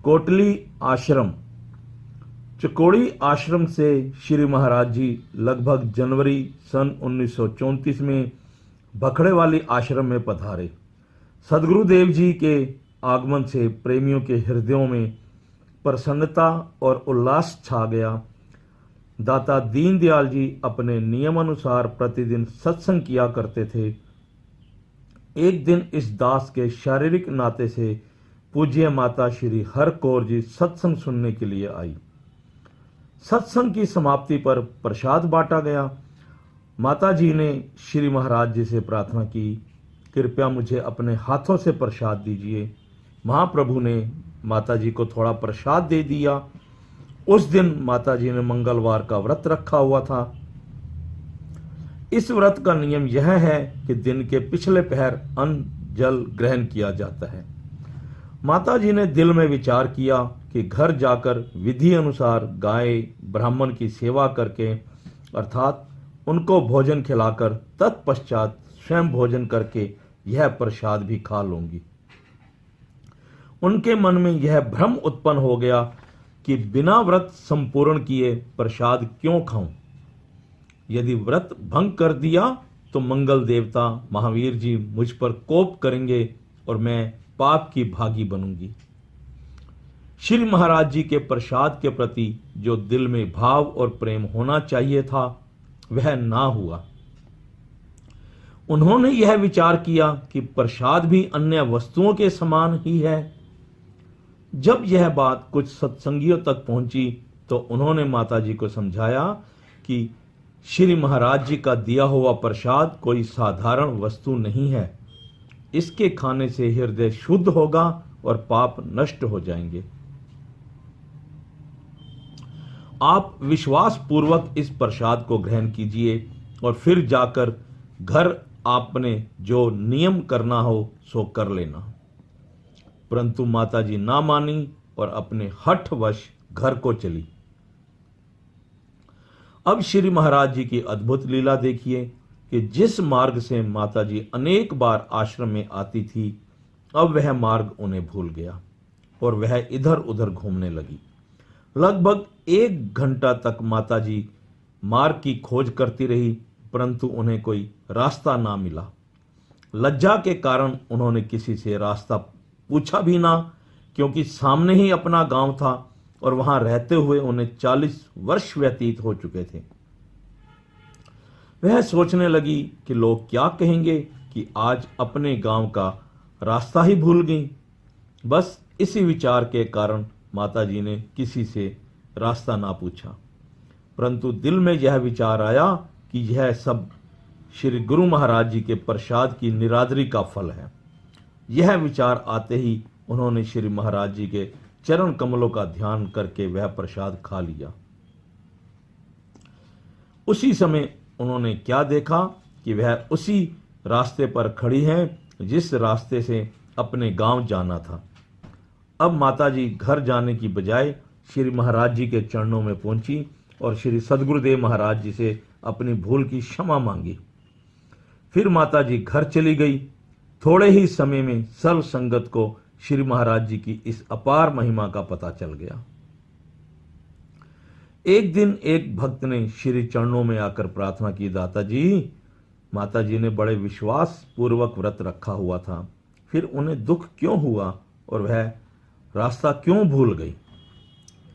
कोटली आश्रम। चकोड़ी आश्रम से श्री महाराज जी लगभग जनवरी सन 1934 में भखड़े वाली आश्रम में पधारे। सदगुरुदेव जी के आगमन से प्रेमियों के हृदयों में प्रसन्नता और उल्लास छा गया। दाता दीनदयाल जी अपने नियमानुसार प्रतिदिन सत्संग किया करते थे। एक दिन इस दास के शारीरिक नाते से पूज्य माता श्री हर कौर जी सत्संग सुनने के लिए आई। सत्संग की समाप्ति पर प्रसाद बांटा गया। माता जी ने श्री महाराज जी से प्रार्थना की, कृपया मुझे अपने हाथों से प्रसाद दीजिए। महाप्रभु ने माता जी को थोड़ा प्रसाद दे दिया। उस दिन माता जी ने मंगलवार का व्रत रखा हुआ था। इस व्रत का नियम यह है कि दिन के पिछले पहर अन्न जल ग्रहण किया जाता है। माता जी ने दिल में विचार किया कि घर जाकर विधि अनुसार गाय ब्राह्मण की सेवा करके अर्थात उनको भोजन खिलाकर तत्पश्चात स्वयं भोजन करके यह प्रसाद भी खा लूंगी। उनके मन में यह भ्रम उत्पन्न हो गया कि बिना व्रत संपूर्ण किए प्रसाद क्यों खाऊं। यदि व्रत भंग कर दिया तो मंगल देवता महावीर जी मुझ पर कोप करेंगे और मैं पाप की भागी बनूंगी। श्री महाराज जी के प्रसाद के प्रति जो दिल में भाव और प्रेम होना चाहिए था वह ना हुआ। उन्होंने यह विचार किया कि प्रसाद भी अन्य वस्तुओं के समान ही है। जब यह बात कुछ सत्संगियों तक पहुंची तो उन्होंने माता जी को समझाया कि श्री महाराज जी का दिया हुआ प्रसाद कोई साधारण वस्तु नहीं है। इसके खाने से हृदय शुद्ध होगा और पाप नष्ट हो जाएंगे। आप विश्वास पूर्वक इस प्रसाद को ग्रहण कीजिए और फिर जाकर घर आपने जो नियम करना हो सो कर लेना। परंतु माता जी ना मानी और अपने हठवश घर को चली। अब श्री महाराज जी की अद्भुत लीला देखिए कि जिस मार्ग से माता जी अनेक बार आश्रम में आती थी, अब वह मार्ग उन्हें भूल गया और वह इधर उधर घूमने लगी। लगभग 1 घंटा तक माता जी मार्ग की खोज करती रही, परंतु उन्हें कोई रास्ता ना मिला। लज्जा के कारण उन्होंने किसी से रास्ता पूछा भी ना, क्योंकि सामने ही अपना गांव था और वहां रहते हुए उन्हें 40 वर्ष व्यतीत हो चुके थे। वह सोचने लगी कि लोग क्या कहेंगे कि आज अपने गांव का रास्ता ही भूल गई। बस इसी विचार के कारण माता जी ने किसी से रास्ता ना पूछा, परंतु दिल में यह विचार आया कि यह सब श्री गुरु महाराज जी के प्रसाद की निरादरी का फल है। यह विचार आते ही उन्होंने श्री महाराज जी के चरण कमलों का ध्यान करके वह प्रसाद खा लिया। उसी समय उन्होंने क्या देखा कि वह उसी रास्ते पर खड़ी हैं जिस रास्ते से अपने गांव जाना था। अब माताजी घर जाने की बजाय श्री महाराज जी के चरणों में पहुंची और श्री सदगुरुदेव महाराज जी से अपनी भूल की क्षमा मांगी। फिर माताजी घर चली गई। थोड़े ही समय में सर्व संगत को श्री महाराज जी की इस अपार महिमा का पता चल गया। एक दिन एक भक्त ने श्री चरणों में आकर प्रार्थना की, दाता जी, माता जी ने बड़े विश्वास पूर्वक व्रत रखा हुआ था, फिर उन्हें दुख क्यों हुआ और वह रास्ता क्यों भूल गई।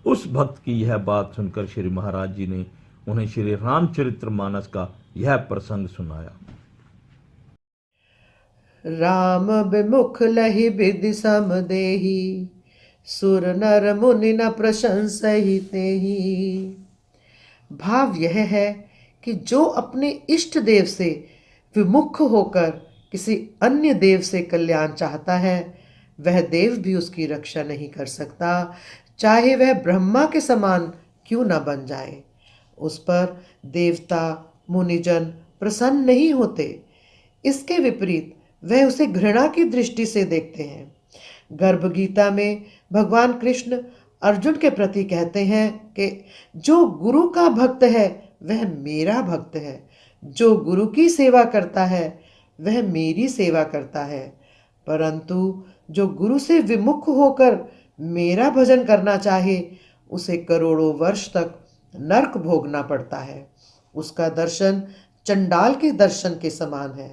उस भक्त की यह बात सुनकर श्री महाराज जी ने उन्हें श्री रामचरितमानस का यह प्रसंग सुनाया। राम विमुख लहि विधि सम देहि, सुर नर मुनि न प्रशंसहि तेहि। भाव यह है कि जो अपने इष्ट देव से विमुख होकर किसी अन्य देव से कल्याण चाहता है, वह देव भी उसकी रक्षा नहीं कर सकता, चाहे वह ब्रह्मा के समान क्यों न बन जाए। उस पर देवता मुनिजन प्रसन्न नहीं होते। इसके विपरीत वह उसे घृणा की दृष्टि से देखते हैं। गर्भ गीता में भगवान कृष्ण अर्जुन के प्रति कहते हैं कि जो गुरु का भक्त है वह मेरा भक्त है, जो गुरु की सेवा करता है वह मेरी सेवा करता है, परंतु जो गुरु से विमुख होकर मेरा भजन करना चाहे उसे करोड़ों वर्ष तक नरक भोगना पड़ता है। उसका दर्शन चंडाल के दर्शन के समान है।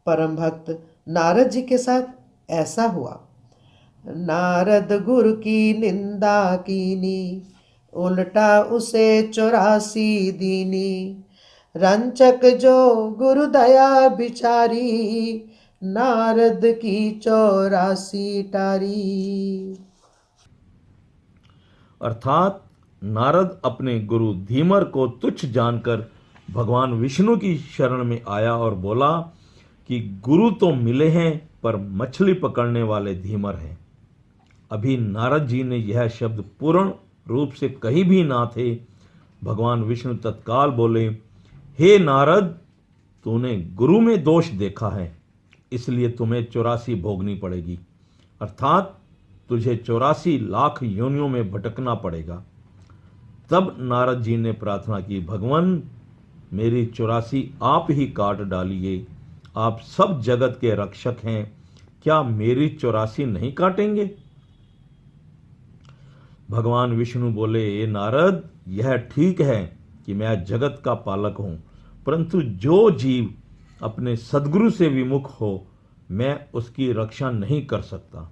परम भक्त नारद जी के साथ ऐसा हुआ। नारद गुरु की निंदा कीनी, उल्टा उसे 84 दीनी। रंचक जो गुरु दया बिचारी, नारद की 84 टारी। अर्थात नारद अपने गुरु धीमर को तुच्छ जानकर भगवान विष्णु की शरण में आया और बोला कि गुरु तो मिले हैं पर मछली पकड़ने वाले धीमर हैं। अभी नारद जी ने यह शब्द पूर्ण रूप से कही भी ना थे, भगवान विष्णु तत्काल बोले, हे नारद, तूने गुरु में दोष देखा है, इसलिए तुम्हें 84 भोगनी पड़ेगी, अर्थात तुझे 84 लाख योनियों में भटकना पड़ेगा। तब नारद जी ने प्रार्थना की, भगवान, मेरी 84 आप ही काट डालिए, आप सब जगत के रक्षक हैं, क्या मेरी 84 नहीं काटेंगे? भगवान विष्णु बोले, ये नारद, यह ठीक है कि मैं जगत का पालक हूं, परंतु जो जीव अपने सद्गुरु से विमुख हो, मैं उसकी रक्षा नहीं कर सकता।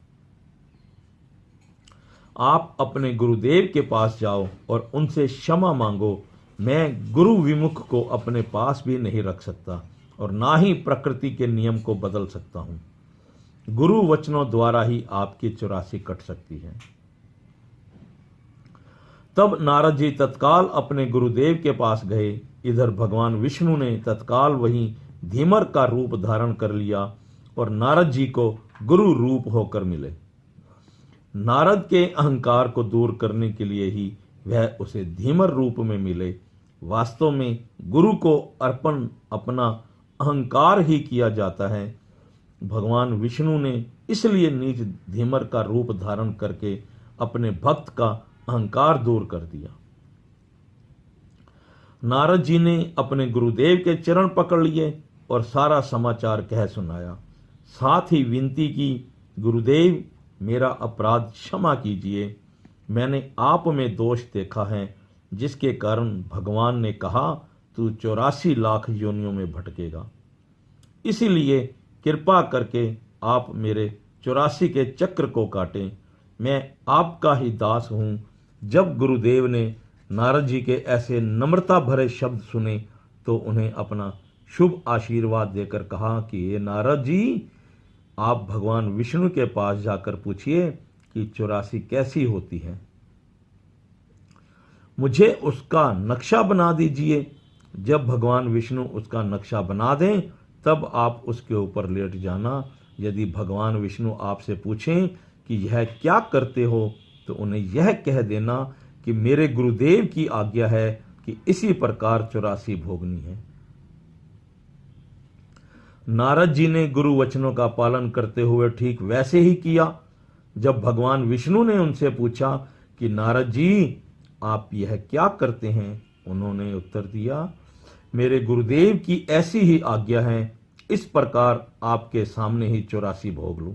आप अपने गुरुदेव के पास जाओ और उनसे क्षमा मांगो। मैं गुरु विमुख को अपने पास भी नहीं रख सकता और ना ही प्रकृति के नियम को बदल सकता हूं। गुरु वचनों द्वारा ही आपकी 84 कट सकती है। तब नारद जी तत्काल अपने गुरुदेव के पास गए। इधर भगवान विष्णु ने तत्काल वहीं धीमर का रूप धारण कर लिया और नारद जी को गुरु रूप होकर मिले। नारद के अहंकार को दूर करने के लिए ही वह उसे धीमर रूप में मिले। वास्तव में गुरु को अर्पण अपना अहंकार ही किया जाता है। भगवान विष्णु ने इसलिए नीच धीमर का रूप धारण करके अपने भक्त का अहंकार दूर कर दिया। नारद जी ने अपने गुरुदेव के चरण पकड़ लिए और सारा समाचार कह सुनाया। साथ ही विनती की, गुरुदेव, मेरा अपराध क्षमा कीजिए। मैंने आप में दोष देखा है, जिसके कारण भगवान ने कहा तू 84 लाख योनियों में भटकेगा। इसीलिए कृपा करके आप मेरे 84 के चक्र को काटें। मैं आपका ही दास हूं। जब गुरुदेव ने नारद जी के ऐसे नम्रता भरे शब्द सुने तो उन्हें अपना शुभ आशीर्वाद देकर कहा कि ये नारद जी, आप भगवान विष्णु के पास जाकर पूछिए कि 84 कैसी होती है। मुझे उसका नक्शा बना दीजिए। जब भगवान विष्णु उसका नक्शा बना दें तब आप उसके ऊपर लेट जाना। यदि भगवान विष्णु आपसे पूछें कि यह क्या करते हो तो उन्हें यह कह देना कि मेरे गुरुदेव की आज्ञा है कि इसी प्रकार 84 भोगनी है। नारद जी ने गुरु वचनों का पालन करते हुए ठीक वैसे ही किया। जब भगवान विष्णु ने उनसे पूछा कि नारद जी, आप यह क्या करते हैं, उन्होंने उत्तर दिया, मेरे गुरुदेव की ऐसी ही आज्ञा है, इस प्रकार आपके सामने ही 84 भोग लूं।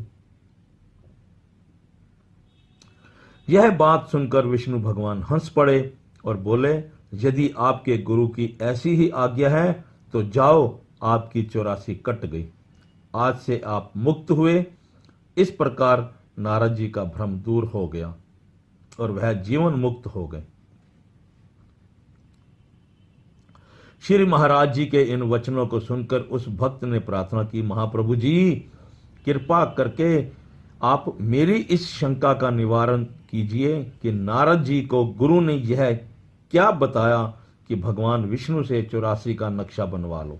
यह बात सुनकर विष्णु भगवान हंस पड़े और बोले, यदि आपके गुरु की ऐसी ही आज्ञा है तो जाओ, आपकी 84 कट गई। आज से आप मुक्त हुए। इस प्रकार नारद जी का भ्रम दूर हो गया और वह जीवन मुक्त हो गए। श्री महाराज जी के इन वचनों को सुनकर उस भक्त ने प्रार्थना की, महाप्रभु जी, कृपा करके आप मेरी इस शंका का निवारण कीजिए कि नारद जी को गुरु ने यह क्या बताया कि भगवान विष्णु से 84 का नक्शा बनवा लो।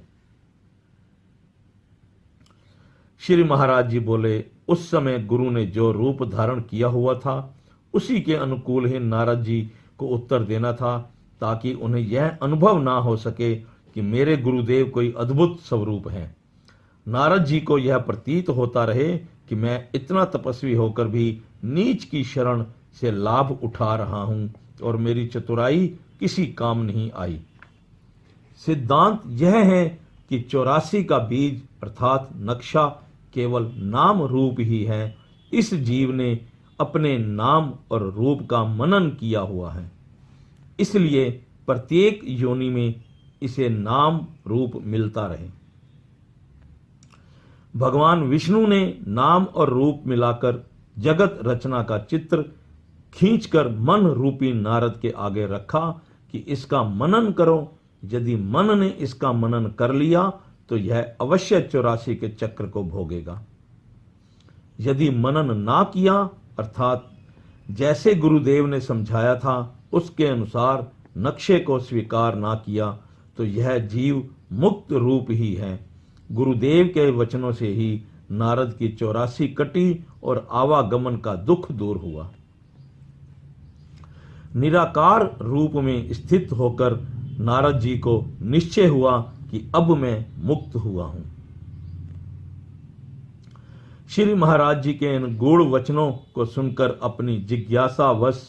श्री महाराज जी बोले, उस समय गुरु ने जो रूप धारण किया हुआ था उसी के अनुकूल ही नारद जी को उत्तर देना था, ताकि उन्हें यह अनुभव ना हो सके कि मेरे गुरुदेव कोई अद्भुत स्वरूप हैं। नारद जी को यह प्रतीत होता रहे कि मैं इतना तपस्वी होकर भी नीच की शरण से लाभ उठा रहा हूं और मेरी चतुराई किसी काम नहीं आई। सिद्धांत यह है कि 84 का बीज अर्थात नक्शा केवल नाम रूप ही है। इस जीव ने अपने नाम और रूप का मनन किया हुआ है, इसलिए प्रत्येक योनि में इसे नाम रूप मिलता रहे। भगवान विष्णु ने नाम और रूप मिलाकर जगत रचना का चित्र खींचकर मन रूपी नारद के आगे रखा कि इसका मनन करो। यदि मन ने इसका मनन कर लिया तो यह अवश्य 84 के चक्र को भोगेगा। यदि मनन ना किया, अर्थात जैसे गुरुदेव ने समझाया था उसके अनुसार नक्शे को स्वीकार ना किया, तो यह जीव मुक्त रूप ही है। गुरुदेव के वचनों से ही नारद की 84 कटी और आवागमन का दुख दूर हुआ। निराकार रूप में स्थित होकर नारद जी को निश्चय हुआ कि अब मैं मुक्त हुआ हूं। श्री महाराज जी के इन गूढ़ वचनों को सुनकर अपनी जिज्ञासावश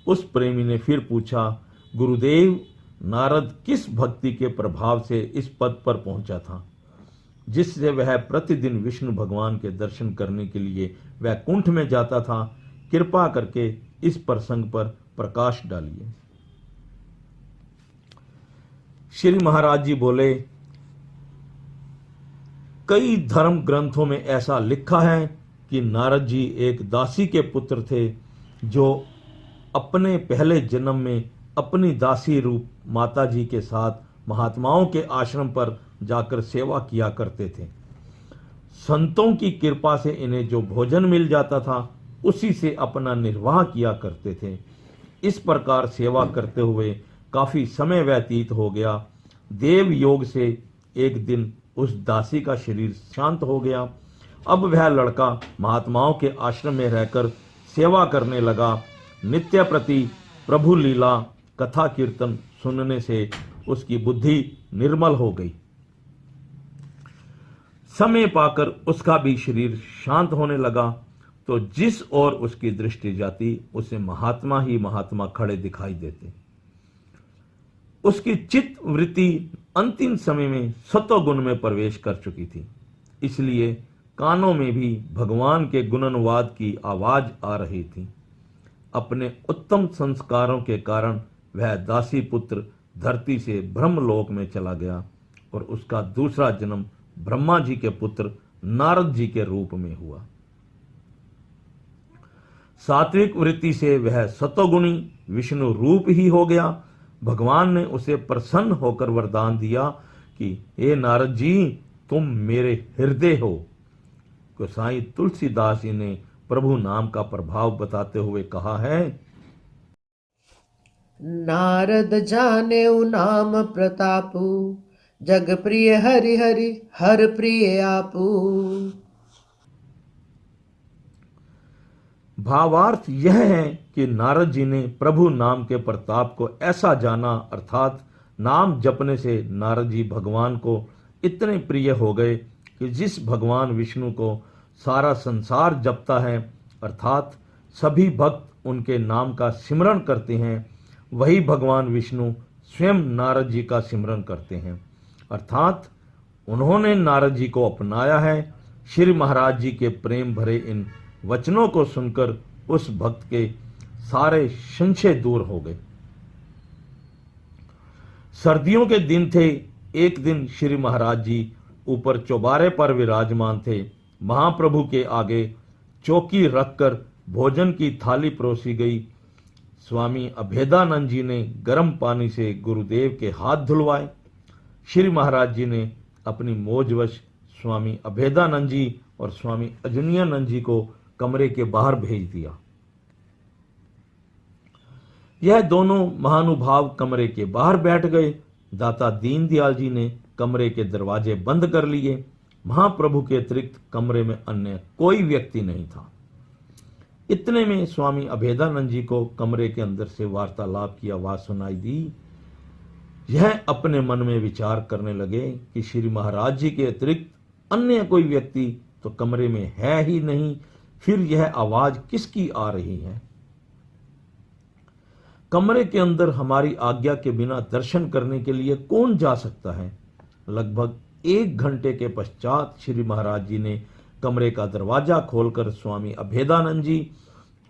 उस प्रेमी ने फिर पूछा, गुरुदेव, नारद किस भक्ति के प्रभाव से इस पद पर पहुंचा था जिससे वह प्रतिदिन विष्णु भगवान के दर्शन करने के लिए वैकुंठ में जाता था? कृपा करके इस प्रसंग पर प्रकाश डालिए। श्री महाराज जी बोले, कई धर्म ग्रंथों में ऐसा लिखा है कि नारद जी एक दासी के पुत्र थे जो अपने पहले जन्म में अपनी दासी रूप माता जी के साथ महात्माओं के आश्रम पर जाकर सेवा किया करते थे। संतों की कृपा से इन्हें जो भोजन मिल जाता था उसी से अपना निर्वाह किया करते थे। इस प्रकार सेवा करते हुए काफी समय व्यतीत हो गया। देव योग से एक दिन उस दासी का शरीर शांत हो गया। अब वह लड़का महात्माओं के आश्रम में रहकर सेवा करने लगा। नित्य प्रति प्रभु लीला कथा कीर्तन सुनने से उसकी बुद्धि निर्मल हो गई। समय पाकर उसका भी शरीर शांत होने लगा, तो जिस ओर उसकी दृष्टि जाती उसे महात्मा ही महात्मा खड़े दिखाई देते। उसकी चित्त वृत्ति अंतिम समय में सत्वगुण में प्रवेश कर चुकी थी, इसलिए कानों में भी भगवान के गुणानुवाद की आवाज आ रही थी। अपने उत्तम संस्कारों के कारण वह दासी पुत्र धरती से ब्रह्मलोक में चला गया और उसका दूसरा जन्म ब्रह्मा जी के पुत्र नारद जी के रूप में हुआ। सात्विक वृत्ति से वह सतोगुणी विष्णु रूप ही हो गया। भगवान ने उसे प्रसन्न होकर वरदान दिया कि हे नारद जी, तुम मेरे हृदय हो। गोसाई तुलसीदास जी ने प्रभु नाम का प्रभाव बताते हुए कहा है, नारद जाने नाम प्रतापु, जग प्रिय हरि हरि हर प्रिय आपू। भावार्थ यह है कि नारद जी ने प्रभु नाम के प्रताप को ऐसा जाना, अर्थात नाम जपने से नारद जी भगवान को इतने प्रिय हो गए कि जिस भगवान विष्णु को सारा संसार जपता है, अर्थात सभी भक्त उनके नाम का सिमरन करते हैं, वही भगवान विष्णु स्वयं नारद जी का सिमरन करते हैं, अर्थात उन्होंने नारद जी को अपनाया है। श्री महाराज जी के प्रेम भरे इन वचनों को सुनकर उस भक्त के सारे संशय दूर हो गए। सर्दियों के दिन थे। एक दिन श्री महाराज जी ऊपर चौबारे पर विराजमान थे। महाप्रभु के आगे चौकी रखकर भोजन की थाली परोसी गई। स्वामी अभेदानंद जी ने गर्म पानी से गुरुदेव के हाथ धुलवाए। श्री महाराज जी ने अपनी मौजवश स्वामी अभेदानंद जी और स्वामी अजनियानंद जी को कमरे के बाहर भेज दिया। यह दोनों महानुभाव कमरे के बाहर बैठ गए। दाता दीनदयाल जी ने कमरे के दरवाजे बंद कर लिए। महाप्रभु के अतिरिक्त कमरे में अन्य कोई व्यक्ति नहीं था। इतने में स्वामी अभेदानंद जी को कमरे के अंदर से वार्तालाप की आवाज सुनाई दी। यह अपने मन में विचार करने लगे कि श्री महाराज जी के अतिरिक्त अन्य कोई व्यक्ति तो कमरे में है ही नहीं, फिर यह आवाज किसकी आ रही है? कमरे के अंदर हमारी आज्ञा के बिना दर्शन करने के लिए कौन जा सकता है? लगभग 1 घंटे के पश्चात श्री महाराज जी ने कमरे का दरवाजा खोलकर स्वामी अभेदानंद जी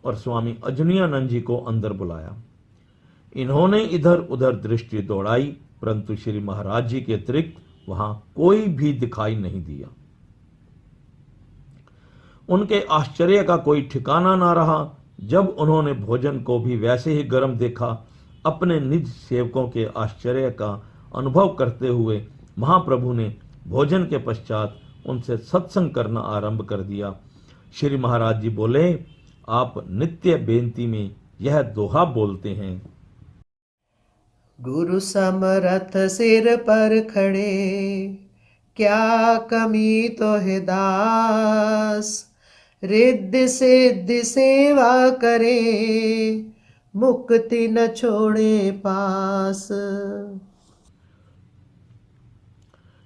और स्वामी अजनीयानंद जी को अंदर बुलाया। इन्होंने इधर उधर दृष्टि दौड़ाई, परंतु श्री महाराज जी के अतिरिक्त वहां कोई भी दिखाई नहीं दिया। उनके आश्चर्य का कोई ठिकाना ना रहा। जब उन्होंने भोजन को भी वैसे ही गर्म देखा, अपने निज सेवकों के आश्चर्य का अनुभव करते हुए महाप्रभु ने भोजन के पश्चात उनसे सत्संग करना आरंभ कर दिया। श्री महाराज जी बोले, आप नित्य बेनती में यह दोहा बोलते हैं, गुरु समरथ सिर पर खड़े, क्या कमी तो है दास, रिद्धि सिद्धि सेवा करे, मुक्ति न छोड़े पास।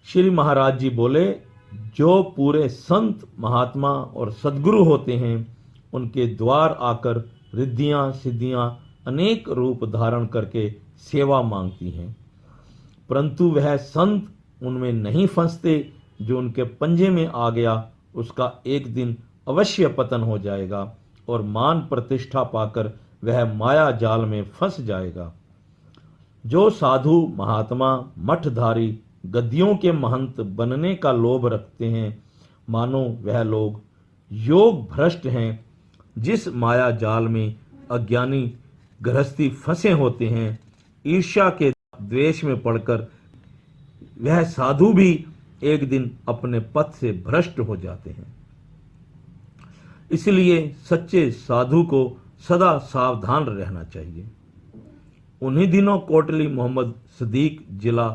श्री महाराज जी बोले, जो पूरे संत महात्मा और सद्गुरु होते हैं, उनके द्वार आकर रिद्धियां सिद्धियां अनेक रूप धारण करके सेवा मांगती हैं, परंतु वह संत उनमें नहीं फंसते। जो उनके पंजे में आ गया, उसका एक दिन अवश्य पतन हो जाएगा और मान प्रतिष्ठा पाकर वह माया जाल में फंस जाएगा। जो साधु महात्मा मठधारी गद्दियों के महंत बनने का लोभ रखते हैं, मानो वह लोग योग भ्रष्ट हैं। जिस माया जाल में अज्ञानी गृहस्थी फंसे होते हैं, ईर्ष्या के द्वेष में पड़कर वह साधु भी एक दिन अपने पथ से भ्रष्ट हो जाते हैं। इसलिए सच्चे साधु को सदा सावधान रहना चाहिए। उन्हीं दिनों कोटली मोहम्मद सदीक जिला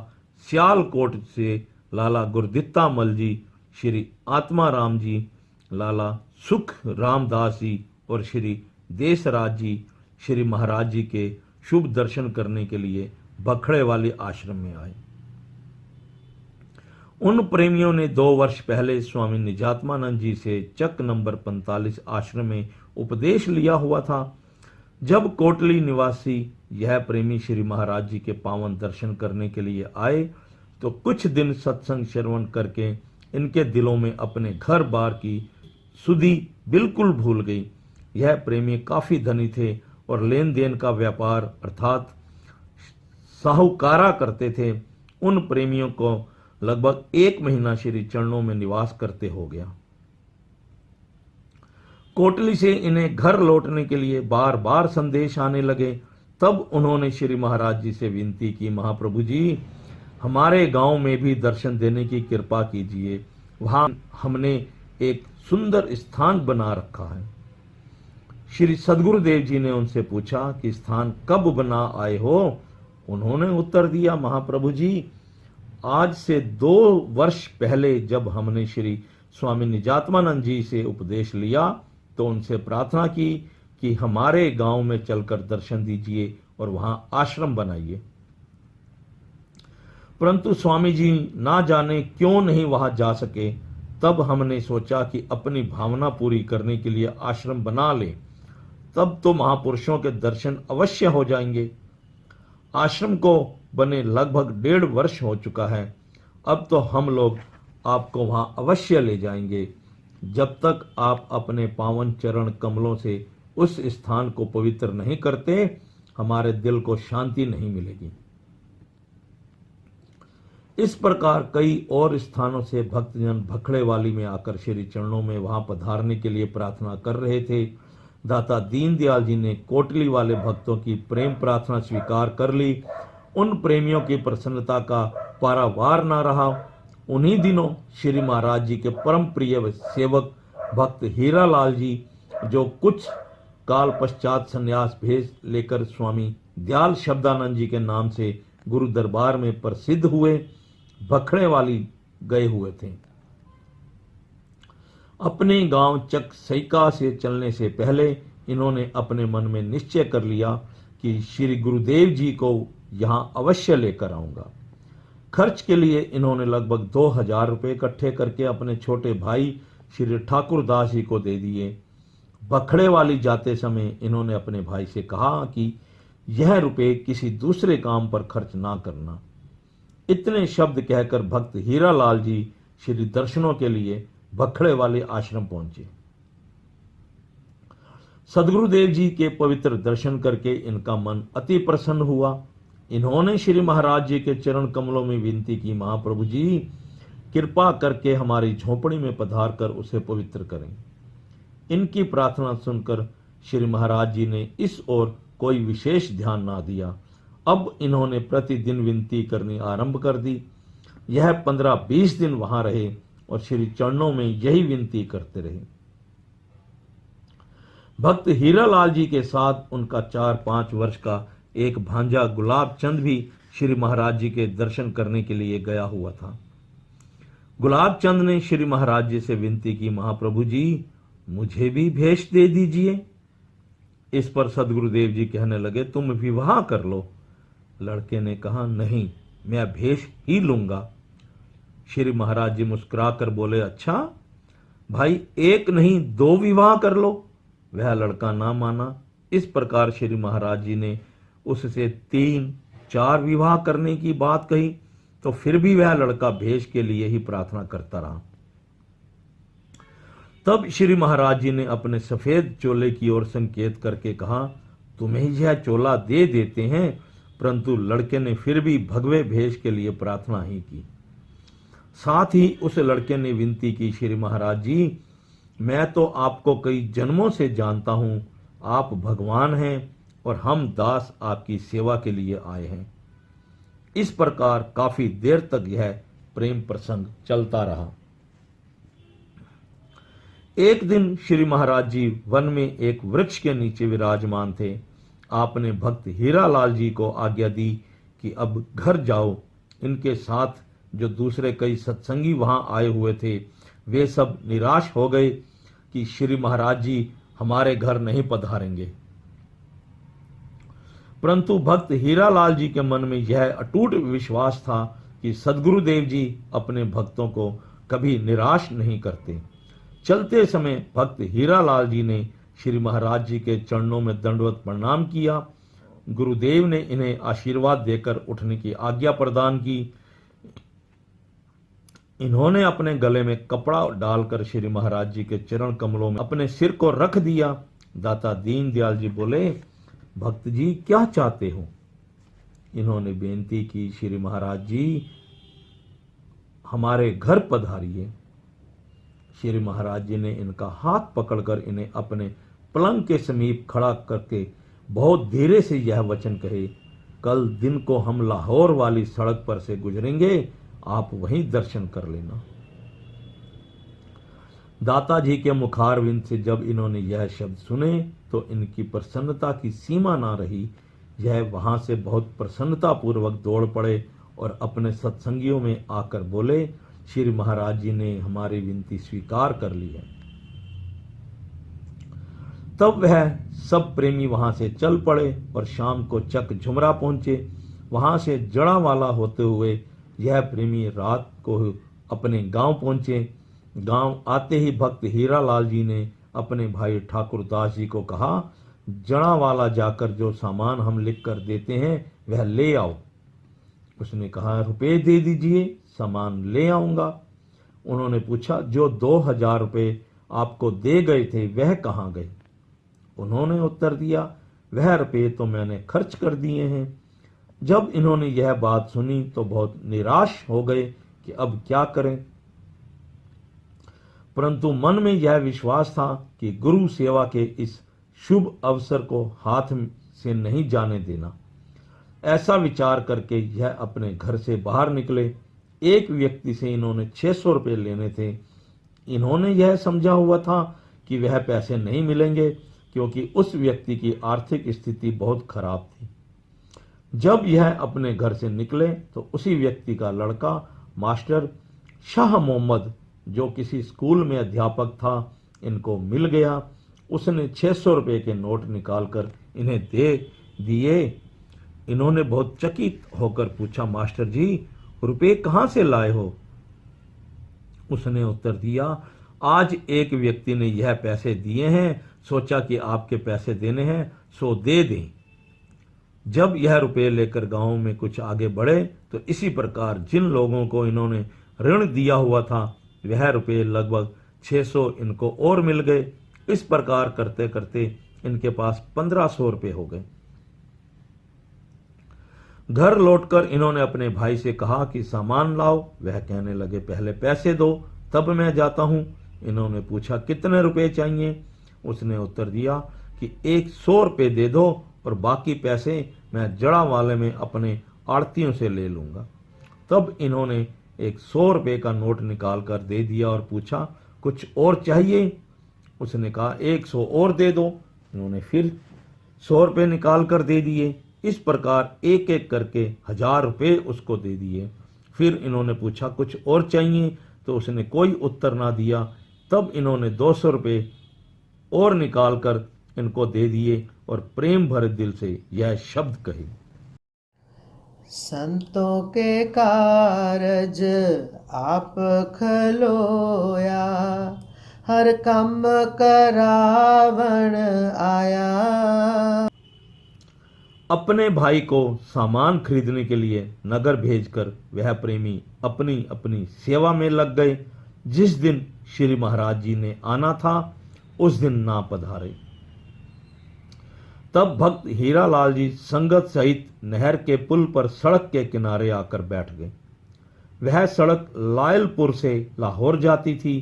सियालकोट से लाला गुरदित्ता मल जी, श्री आत्माराम जी, लाला सुख रामदास जी और श्री देसराज जी श्री महाराज जी के शुभ दर्शन करने के लिए बखड़े वाले आश्रम में आए। उन प्रेमियों ने 2 वर्ष पहले स्वामी निजात्मानंद जी से चक नंबर 45 आश्रम में उपदेश लिया हुआ था। जब कोटली निवासी यह प्रेमी श्री महाराज जी के पावन दर्शन करने के लिए आए, तो कुछ दिन सत्संग श्रवण करके इनके दिलों में अपने घर बार की सुधि बिल्कुल भूल गई। यह प्रेमी काफी धनी थे और लेन देन का व्यापार अर्थात साहूकारा करते थे। उन प्रेमियों को लगभग 1 महीना श्री चरणों में निवास करते हो गया। कोटली से इन्हें घर लौटने के लिए बार बार संदेश आने लगे। तब उन्होंने श्री महाराज जी से विनती की, महाप्रभु जी, हमारे गांव में भी दर्शन देने की कृपा कीजिए। वहां हमने एक सुंदर स्थान बना रखा है। श्री सद्गुरुदेव जी ने उनसे पूछा कि स्थान कब बना आए हो? उन्होंने उत्तर दिया, महाप्रभु जी, आज से 2 वर्ष पहले जब हमने श्री स्वामी निजात्मानंद जी से उपदेश लिया, तो उनसे प्रार्थना की कि हमारे गांव में चलकर दर्शन दीजिए और वहां आश्रम बनाइए। परंतु स्वामी जी ना जाने क्यों नहीं वहां जा सके। तब हमने सोचा कि अपनी भावना पूरी करने के लिए आश्रम बना लें, तब तो महापुरुषों के दर्शन अवश्य हो जाएंगे। आश्रम को बने लगभग 1.5 वर्ष हो चुका है। अब तो हम लोग आपको वहां अवश्य ले जाएंगे। जब तक आप अपने पावन चरण कमलों से उस स्थान को पवित्र नहीं करते, हमारे दिल को शांति नहीं मिलेगी। इस प्रकार कई और स्थानों से भक्तजन भखड़े वाली में आकर श्री चरणों में वहां पधारने के लिए प्रार्थना कर रहे थे। दाता दीनदयाल जी ने कोटली वाले भक्तों की प्रेम प्रार्थना स्वीकार कर ली। उन प्रेमियों की प्रसन्नता का पारावार न रहा। उन्हीं दिनों श्री महाराज जी के परम प्रिय सेवक भक्त हीरालाल जी, जो कुछ काल पश्चात संन्यास भेज लेकर स्वामी दयाल शब्दानंद जी के नाम से गुरु दरबार में प्रसिद्ध हुए, बखड़े वाली गए हुए थे। अपने गांव चक सैका से चलने से पहले इन्होंने अपने मन में निश्चय कर लिया कि श्री गुरुदेव जी को यहां अवश्य लेकर आऊंगा। खर्च के लिए इन्होंने लगभग 2000 रुपये इकट्ठे करके अपने छोटे भाई श्री ठाकुर दास जी को दे दिए। बखड़े वाली जाते समय इन्होंने अपने भाई से कहा कि यह रुपये किसी दूसरे काम पर खर्च ना करना। इतने शब्द कहकर भक्त हीरालाल जी श्री दर्शनों के लिए बखड़े वाले आश्रम पहुंचे। सदगुरुदेव जी के पवित्र दर्शन करके इनका मन अति प्रसन्न हुआ। इन्होंने श्री महाराज जी के चरण कमलों में विनती की, महाप्रभु जी कृपा करके हमारी झोपड़ी में पधार कर उसे पवित्र करें। इनकी प्रार्थना सुनकर श्री महाराज जी ने इस ओर कोई विशेष ध्यान ना दिया। अब इन्होंने प्रतिदिन विनती करनी आरंभ कर दी। यह 15-20 दिन वहां रहे और श्री चरणों में यही विनती करते रहे। भक्त हीरालाल जी के साथ उनका 4-5 वर्ष का एक भांजा गुलाब चंद भी श्री महाराज जी के दर्शन करने के लिए गया हुआ था। गुलाब चंद ने श्री महाराज जी से विनती की, महाप्रभु जी मुझे भी भेष दे दीजिए। इस पर सदगुरुदेव जी कहने लगे, तुम विवाह कर लो। लड़के ने कहा, नहीं मैं भेष ही लूंगा। श्री महाराज जी मुस्कुराकर बोले, अच्छा भाई एक नहीं 2 विवाह कर लो। वह लड़का ना माना। इस प्रकार श्री महाराज जी ने उससे 3-4 विवाह करने की बात कही, तो फिर भी वह लड़का भेष के लिए ही प्रार्थना करता रहा। तब श्री महाराज जी ने अपने सफेद चोले की ओर संकेत करके कहा, तुम्हें यह चोला दे देते हैं। परंतु लड़के ने फिर भी भगवे भेष के लिए प्रार्थना ही की। साथ ही उस लड़के ने विनती की, श्री महाराज जी मैं तो आपको कई जन्मों से जानता हूं, आप भगवान हैं और हम दास आपकी सेवा के लिए आए हैं। इस प्रकार काफी देर तक यह प्रेम प्रसंग चलता रहा। एक दिन श्री महाराज जी वन में एक वृक्ष के नीचे विराजमान थे। आपने भक्त हीरालाल जी को आज्ञा दी कि अब घर जाओ। इनके साथ जो दूसरे कई सत्संगी वहां आए हुए थे वे सब निराश हो गए कि श्री महाराज जी हमारे घर नहीं पधारेंगे। परंतु भक्त हीरालाल जी के मन में यह अटूट विश्वास था कि सदगुरुदेव जी अपने भक्तों को कभी निराश नहीं करते। चलते समय भक्त हीरालाल जी ने श्री महाराज जी के चरणों में दंडवत प्रणाम किया। गुरुदेव ने इन्हें आशीर्वाद देकर उठने की आज्ञा प्रदान की। इन्होंने अपने गले में कपड़ा डालकर श्री महाराज जी के चरण कमलों में अपने सिर को रख दिया। दाता दीनदयाल जी बोले, भक्त जी क्या चाहते हो? इन्होंने बेनती की, श्री महाराज जी हमारे घर पधारिए। श्री महाराज जी ने इनका हाथ पकड़कर इन्हें अपने पलंग के समीप खड़ा करके बहुत धीरे से यह वचन कहे, कल दिन को हम लाहौर वाली सड़क पर से गुजरेंगे, आप वहीं दर्शन कर लेना। दाता जी के मुखारविंद से जब इन्होंने यह शब्द सुने तो इनकी प्रसन्नता की सीमा ना रही। यह वहां से बहुत प्रसन्नता पूर्वक दौड़ पड़े और अपने सत्संगियों में आकर बोले, श्री महाराज जी ने हमारी विनती स्वीकार कर ली है। तब वह सब प्रेमी वहां से चल पड़े और शाम को चक झुमरा पहुंचे। वहां से जड़ा वाला होते हुए यह प्रेमी रात को अपने गांव पहुंचे। गांव आते ही भक्त हीरालाल जी ने अपने भाई ठाकुर दास जी को कहा, जड़ा वाला जाकर जो सामान हम लिख कर देते हैं वह ले आओ। उसने कहा, रुपए दे दीजिए, सामान ले आऊंगा। उन्होंने पूछा, जो 2000 रुपए आपको दे गए थे वह कहाँ गए? उन्होंने उत्तर दिया, वह रुपए तो मैंने खर्च कर दिए हैं। जब इन्होंने यह बात सुनी तो बहुत निराश हो गए कि अब क्या करें। परंतु मन में यह विश्वास था कि गुरु सेवा के इस शुभ अवसर को हाथ से नहीं जाने देना। ऐसा विचार करके यह अपने घर से बाहर निकले। एक व्यक्ति से इन्होंने 600 रुपए लेने थे। इन्होंने यह समझा हुआ था कि वह पैसे नहीं मिलेंगे क्योंकि उस व्यक्ति की आर्थिक स्थिति बहुत खराब थी। जब यह अपने घर से निकले तो उसी व्यक्ति का लड़का मास्टर शाह मोहम्मद, जो किसी स्कूल में अध्यापक था, इनको मिल गया। उसने 600 रुपए के नोट निकालकर इन्हें दे दिए। इन्होंने बहुत चकित होकर पूछा, मास्टर जी रुपए कहां से लाए हो? उसने उत्तर दिया, आज एक व्यक्ति ने यह पैसे दिए हैं, सोचा कि आपके पैसे देने हैं सो दे दें। जब यह रुपए लेकर गांव में कुछ आगे बढ़े तो इसी प्रकार जिन लोगों को इन्होंने ऋण दिया हुआ था वह रुपए लगभग 600 इनको और मिल गए। इस प्रकार करते करते इनके पास 1500 रुपये हो गए। घर लौटकर इन्होंने अपने भाई से कहा कि सामान लाओ। वह कहने लगे पहले पैसे दो तब मैं जाता हूं। इन्होंने पूछा कितने रुपए चाहिए। उसने उत्तर दिया कि 100 रुपये दे दो और बाकी पैसे मैं जड़ा वाले में अपने आड़तियों से ले लूंगा। तब इन्होंने 100 रुपये का नोट निकाल कर दे दिया और पूछा कुछ और चाहिए। उसने कहा 100 और दे दो। इन्होंने फिर 100 रुपये निकाल कर दे दिए। इस प्रकार एक एक करके 1000 रुपये उसको दे दिए। फिर इन्होंने पूछा कुछ और चाहिए, तो उसने कोई उत्तर ना दिया। तब इन्होंने 200 रुपये और निकाल कर इनको दे दिए और प्रेम भरे दिल से यह शब्द कहे, संतों के कारज आप खलोया, हर काम करावण आया। अपने भाई को सामान खरीदने के लिए नगर भेजकर वह प्रेमी अपनी अपनी सेवा में लग गए। जिस दिन श्री महाराज जी ने आना था उस दिन ना पधारे। तब भक्त हीरालाल जी संगत सहित नहर के पुल पर सड़क के किनारे आकर बैठ गए। वह सड़क लायलपुर से लाहौर जाती थी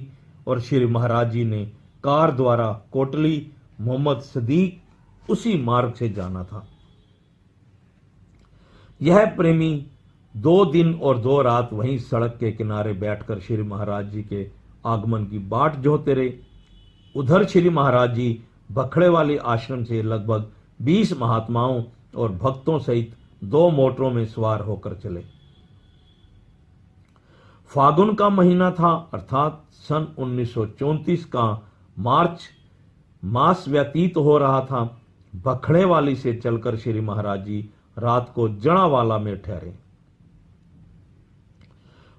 और श्री महाराज जी ने कार द्वारा कोटली मोहम्मद सदीक उसी मार्ग से जाना था। यह प्रेमी 2 दिन और 2 रात वहीं सड़क के किनारे बैठकर श्री महाराज जी के आगमन की बाट जोहते रहे। उधर श्री महाराज जी बखड़े वाले आश्रम से लगभग 20 महात्माओं और भक्तों सहित 2 मोटरों में सवार होकर चले। फागुन का महीना था, अर्थात सन 1934 का मार्च मास व्यतीत हो रहा था। बखड़े वाली से चलकर श्री महाराज जी रात को जड़ावाला में ठहरे।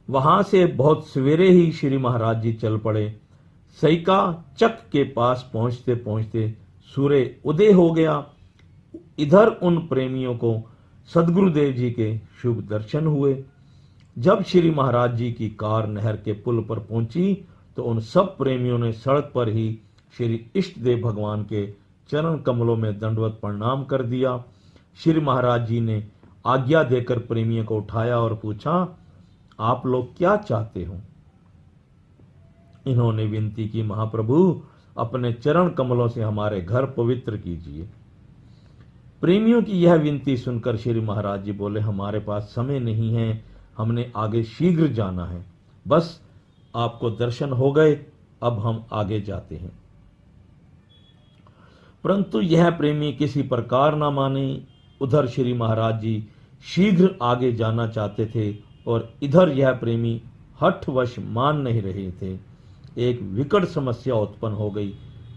वहां से बहुत सवेरे ही श्री महाराज जी चल पड़े। सईका चक के पास पहुंचते पहुंचते सूर्य उदय हो गया। इधर उन प्रेमियों को सदगुरुदेव जी के शुभ दर्शन हुए। जब श्री महाराज जी की कार नहर के पुल पर पहुंची तो उन सब प्रेमियों ने सड़क पर ही श्री इष्ट देव भगवान के चरण कमलों में दंडवत प्रणाम कर दिया। श्री महाराज जी ने आज्ञा देकर प्रेमियों को उठाया और पूछा, आप लोग क्या चाहते हो? इन्होंने विनती की, महाप्रभु अपने चरण कमलों से हमारे घर पवित्र कीजिए। प्रेमियों की यह विनती सुनकर श्री महाराज जी बोले, हमारे पास समय नहीं है, हमने आगे शीघ्र जाना है। बस आपको दर्शन हो गए, अब हम आगे जाते हैं। परंतु यह प्रेमी किसी प्रकार ना माने। उधर श्री महाराज जी शीघ्र आगे जाना चाहते थे और इधर यह प्रेमी हठवश मान नहीं रहे थे। एक विकट समस्या उत्पन्न हो गई।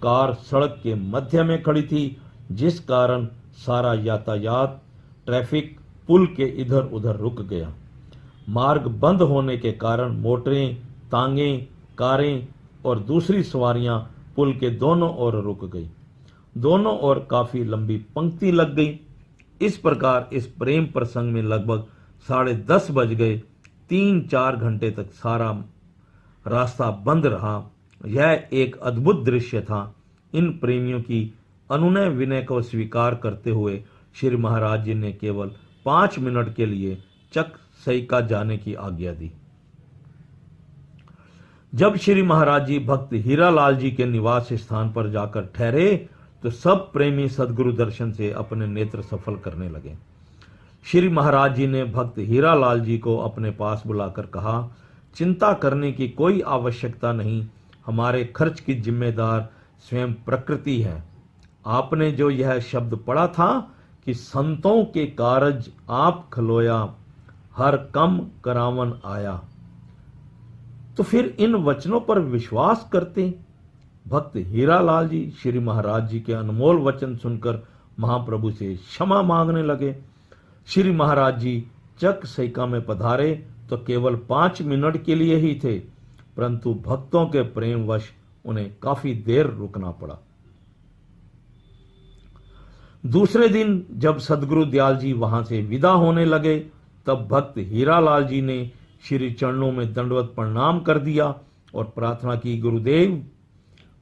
कार सड़क के मध्य में खड़ी थी, जिस कारण सारा यातायात ट्रैफिक पुल के इधर उधर रुक गया। मार्ग बंद होने के कारण मोटरें, तांगे, कारें और दूसरी सवारियां पुल के दोनों ओर रुक गई। दोनों ओर काफी लंबी पंक्ति लग गई। इस प्रकार इस प्रेम प्रसंग में लगभग 10:30 बज गए। 3-4 घंटे तक सारा रास्ता बंद रहा। यह एक अद्भुत दृश्य था। इन प्रेमियों की अनुनय विनय को स्वीकार करते हुए श्री महाराज जी ने केवल 5 मिनट के लिए चक सईका जाने की आज्ञा दी। जब श्री महाराज जी भक्त हीरालाल जी के निवास स्थान पर जाकर ठहरे तो सब प्रेमी सदगुरु दर्शन से अपने नेत्र सफल करने लगे। श्री महाराज जी ने भक्त हीरालाल जी को अपने पास बुलाकर कहा, चिंता करने की कोई आवश्यकता नहीं, हमारे खर्च की जिम्मेदार स्वयं प्रकृति है। आपने जो यह शब्द पढ़ा था कि संतों के कारज आप खलोया, हर कम करावन आया, तो फिर इन वचनों पर विश्वास करते। भक्त हीरालाल जी श्री महाराज जी के अनमोल वचन सुनकर महाप्रभु से क्षमा मांगने लगे। श्री महाराज जी चक सईका में पधारे तो केवल 5 मिनट के लिए ही थे, परंतु भक्तों के प्रेमवश उन्हें काफी देर रुकना पड़ा। दूसरे दिन जब सदगुरु दयाल जी वहां से विदा होने लगे तब भक्त हीरालाल जी ने श्री चरणों में दंडवत प्रणाम कर दिया और प्रार्थना की, गुरुदेव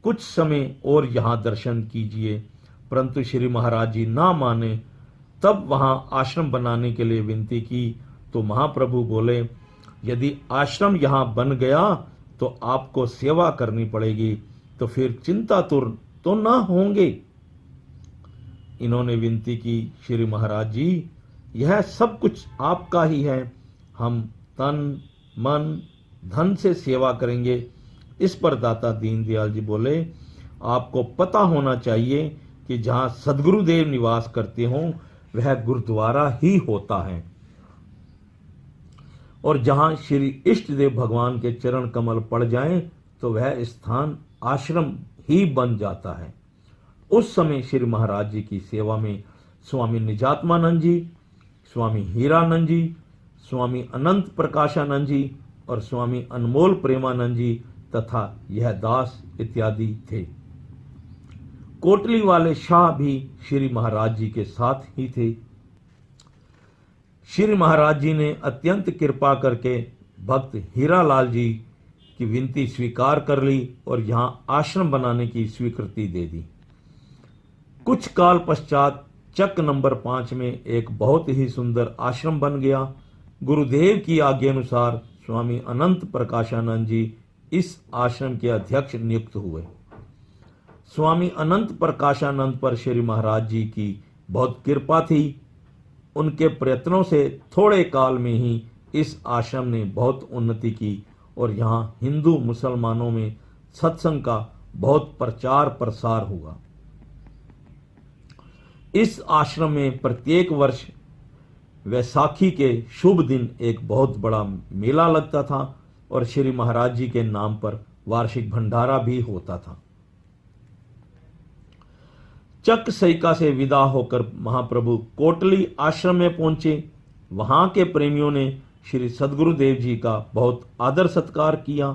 कुछ समय और यहां दर्शन कीजिए। परंतु श्री महाराज जी ना माने। तब वहां आश्रम बनाने के लिए विनती की तो महाप्रभु बोले, यदि आश्रम यहां बन गया तो आपको सेवा करनी पड़ेगी, तो फिर चिंतातुर तो ना होंगे। इन्होंने विनती की, श्री महाराज जी यह सब कुछ आपका ही है, हम तन मन धन से सेवा करेंगे। इस पर दाता दीनदयाल जी बोले, आपको पता होना चाहिए कि जहां सदगुरुदेव निवास करते हों वह गुरुद्वारा ही होता है, और जहां श्री इष्ट देव भगवान के चरण कमल पड़ जाएं तो वह स्थान आश्रम ही बन जाता है। उस समय श्री महाराज जी की सेवा में स्वामी निजात्मानंद जी, स्वामी हीरानंद जी, स्वामी अनंत प्रकाशानंद जी और स्वामी अनमोल प्रेमानंद जी तथा यह दास इत्यादि थे। कोटली वाले शाह भी श्री महाराज जी के साथ ही थे। श्री महाराज जी ने अत्यंत कृपा करके भक्त हीरालाल जी की विनती स्वीकार कर ली और यहां आश्रम बनाने की स्वीकृति दे दी। कुछ काल पश्चात चक नंबर 5 में एक बहुत ही सुंदर आश्रम बन गया। गुरुदेव की आज्ञा अनुसार स्वामी अनंत प्रकाशानंद जी इस आश्रम के अध्यक्ष नियुक्त हुए। स्वामी अनंत प्रकाशानंद पर श्री महाराज जी की बहुत कृपा थी। उनके प्रयत्नों से थोड़े काल में ही इस आश्रम ने बहुत उन्नति की और यहाँ हिंदू मुसलमानों में सत्संग का बहुत प्रचार प्रसार हुआ। इस आश्रम में प्रत्येक वर्ष वैसाखी के शुभ दिन एक बहुत बड़ा मेला लगता था और श्री महाराज जी के नाम पर वार्षिक भंडारा भी होता था। चक सईका से विदा होकर महाप्रभु कोटली आश्रम में पहुंचे। वहां के प्रेमियों ने श्री सद्गुरुदेव जी का बहुत आदर सत्कार किया।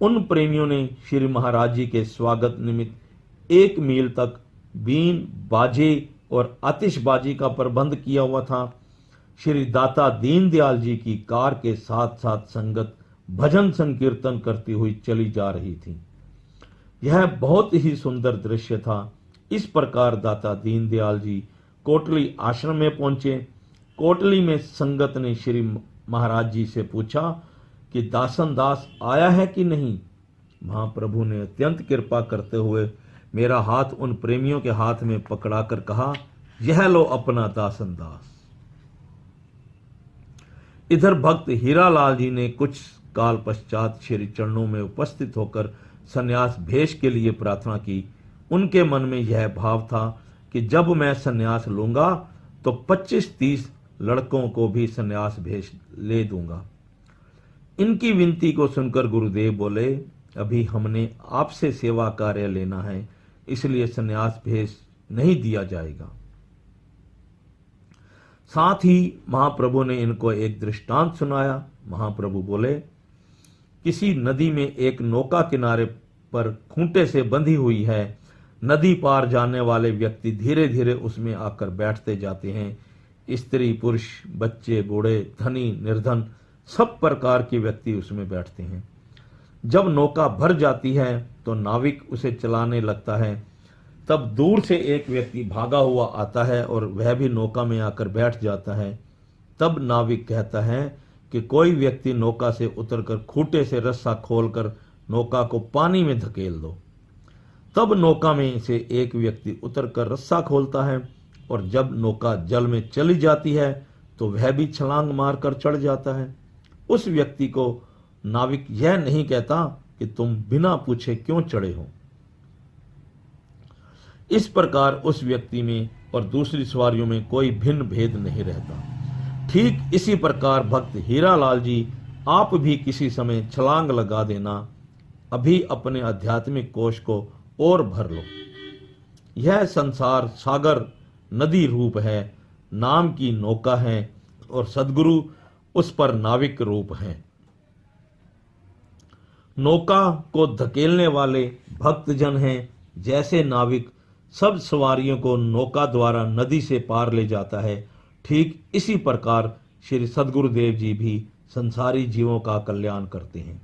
उन प्रेमियों ने श्री महाराज जी के स्वागत निमित्त 1 मील तक बीन, बाजे और आतिशबाजी का प्रबंध किया हुआ था। श्री दाता दीनदयाल जी की कार के साथ साथ संगत भजन संकीर्तन करती हुई चली जा रही थी। यह बहुत ही सुंदर दृश्य था। इस प्रकार दाता दीनदयाल जी कोटली आश्रम में पहुंचे। कोटली में संगत ने श्री महाराज जी से पूछा कि दासन दास आया है कि नहीं। महाप्रभु ने अत्यंत कृपा करते हुए मेरा हाथ उन प्रेमियों के हाथ में पकड़ाकर कहा, यह लो अपना दासन दास। इधर भक्त हीरालाल जी ने कुछ काल पश्चात श्री चरणों में उपस्थित होकर संन्यास भेष के लिए प्रार्थना की। उनके मन में यह भाव था कि जब मैं संन्यास लूंगा तो 25-30 लड़कों को भी संन्यास भेष ले दूंगा। इनकी विनती को सुनकर गुरुदेव बोले, अभी हमने आपसे सेवा कार्य लेना है, इसलिए संन्यास भेष नहीं दिया जाएगा। साथ ही महाप्रभु ने इनको एक दृष्टांत सुनाया। महाप्रभु बोले, किसी नदी में एक नौका किनारे पर खूंटे से बंधी हुई है। नदी पार जाने वाले व्यक्ति धीरे धीरे उसमें आकर बैठते जाते हैं। स्त्री, पुरुष, बच्चे, बूढ़े, धनी, निर्धन, सब प्रकार के व्यक्ति उसमें बैठते हैं। जब नौका भर जाती है तो नाविक उसे चलाने लगता है। तब दूर से एक व्यक्ति भागा हुआ आता है और वह भी नौका में आकर बैठ जाता है। तब नाविक कहता है कि कोई व्यक्ति नौका से उतरकर खूंटे से रस्सा खोलकर नौका को पानी में धकेल दो। तब नौका में से एक व्यक्ति उतरकर रस्सा खोलता है और जब नौका जल में चली जाती है तो वह भी छलांग मारकर चढ़ जाता है। उस व्यक्ति को नाविक यह नहीं कहता कि तुम बिना पूछे क्यों चढ़े हो। इस प्रकार उस व्यक्ति में और दूसरी सवारियों में कोई भिन्न भेद नहीं रहता। ठीक इसी प्रकार भक्त हीरालाल जी, आप भी किसी समय छलांग लगा देना, अभी अपने आध्यात्मिक कोश को और भर लो। यह संसार सागर नदी रूप है, नाम की नौका है और सद्गुरु उस पर नाविक रूप है। नौका को धकेलने वाले भक्तजन हैं। जैसे नाविक सब सवारियों को नौका द्वारा नदी से पार ले जाता है, ठीक इसी प्रकार श्री सद्गुरुदेव जी भी संसारी जीवों का कल्याण करते हैं।